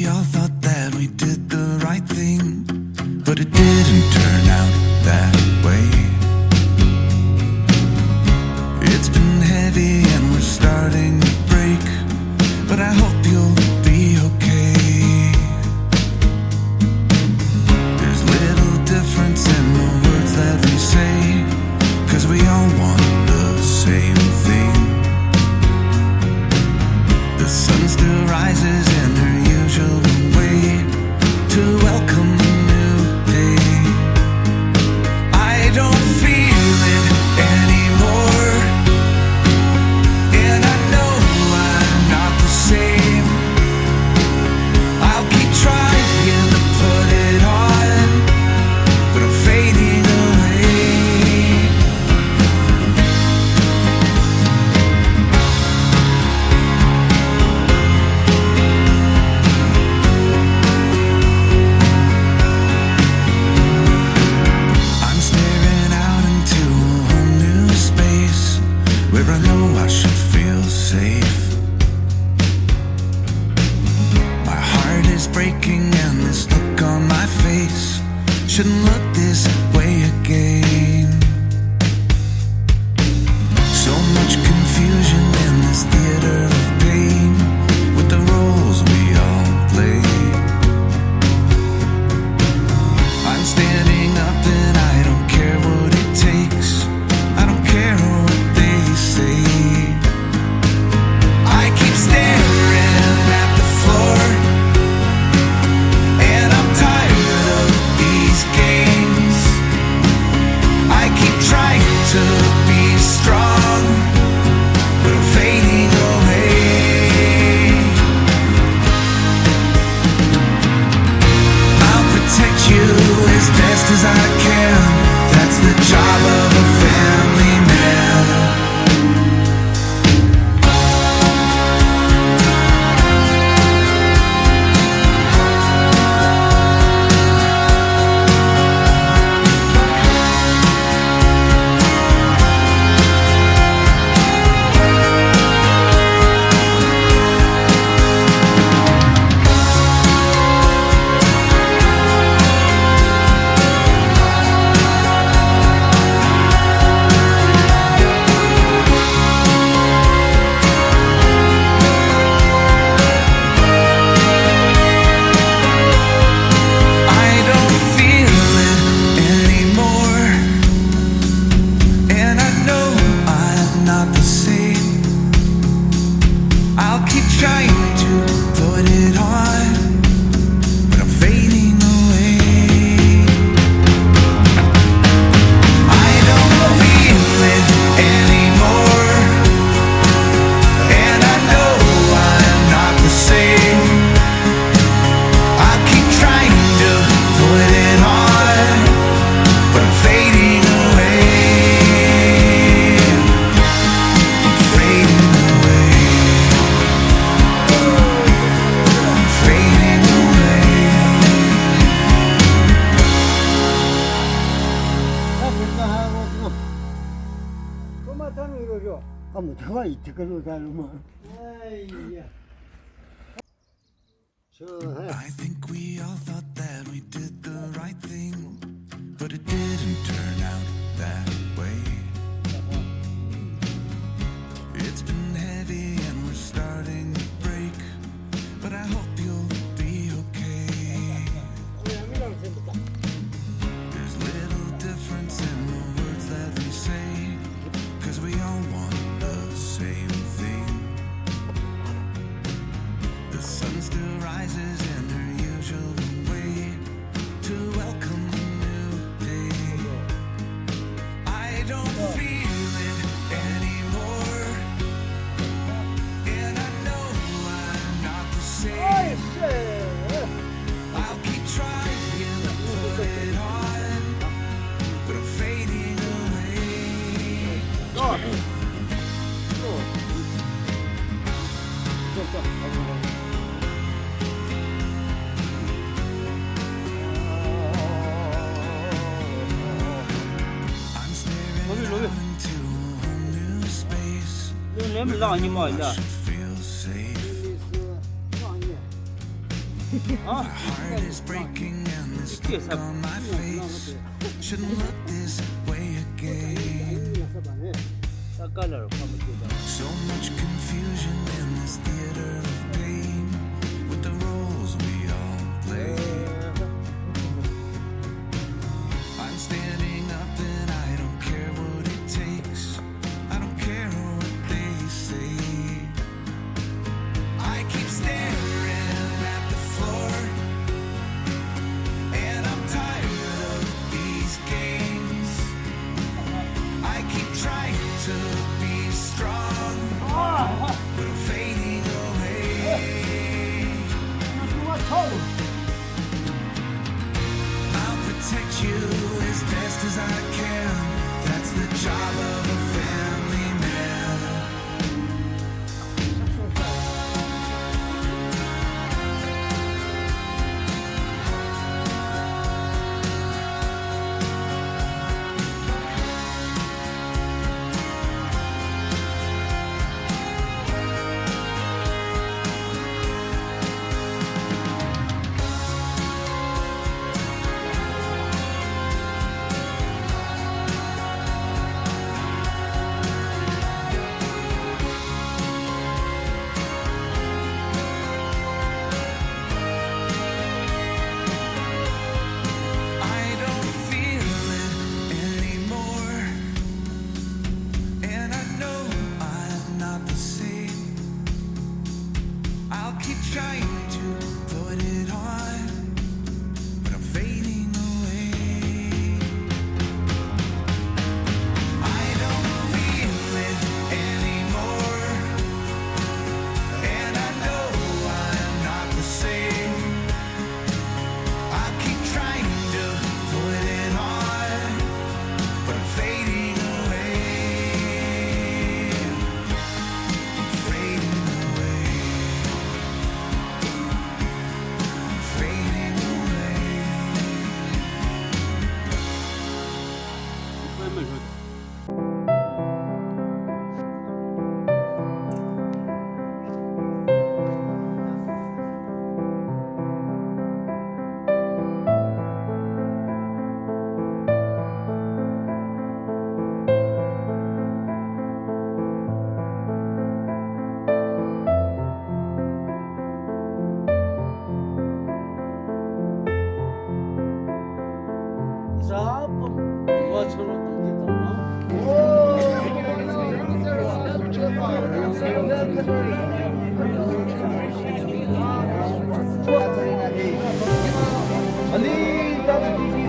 we all thought that we did the right thing, but it didn't turn out that way. It's been heavy and we're starting to break, but I hope you'll be okay. There's little difference in the words that we say, 'cause we all want the same thing. The sun still rises in her usual way to welcome the new day. I don't feel it anymore, and I know I'm not the same. I'll keep trying to put it on, but I'm fading away. I'm staring out into a whole new space where I know I should feel safe. My heart is breaking and this look on my face shouldn't look this way again. So much confusion in this theater of pain with the roles we all play. I'm standing up and I don't care what it takes. I don't care what they say. I keep staring at the floor, and I'm tired of these games. I keep trying to be strong, but I'm fading away. I'll protect you as best as I can. That's the job of a family man. I don't feel it anymore, and I know I'm not the same. I'll keep trying to put it on, but I'm fading away. I don't feel it anymore, and I know I'm not the same. I'll keep trying to put it on, but I'm fading away. I'm fading away. I'm fading away. I think we all thought that we did the right thing, but it didn't turn out that way. It's been heavy and we're starting to break, but I hope you'll be okay. There's little difference in the words that we say, 'cause we all want the same thing. The sun still rises in her usual way to welcome the new day. I don't feel it anymore, and I know I'm not the same. I'll keep trying to put it on, but I'm fading away. I'm staring out into a whole new space where I know I should feel safe. My heart is breaking and this look on my face shouldn't look this way again. So much confusion in this theater of pain with the roles we all play. I'm standing up and I don't care what it takes. I don't care what they say. I keep staring at the floor and I'm tired of these games. I keep trying to be strong, but I'm fading away. I'll protect you as best as I can. That's the job of a family man. I don't feel it anymore, and I know I'm not the same. I'll keep trying to put it on, but I'm fading away. I don't feel it anymore, and I know I'm not the same. I keep trying to put it on, but I'm fading away. I'm fading away. Fading away. Ali,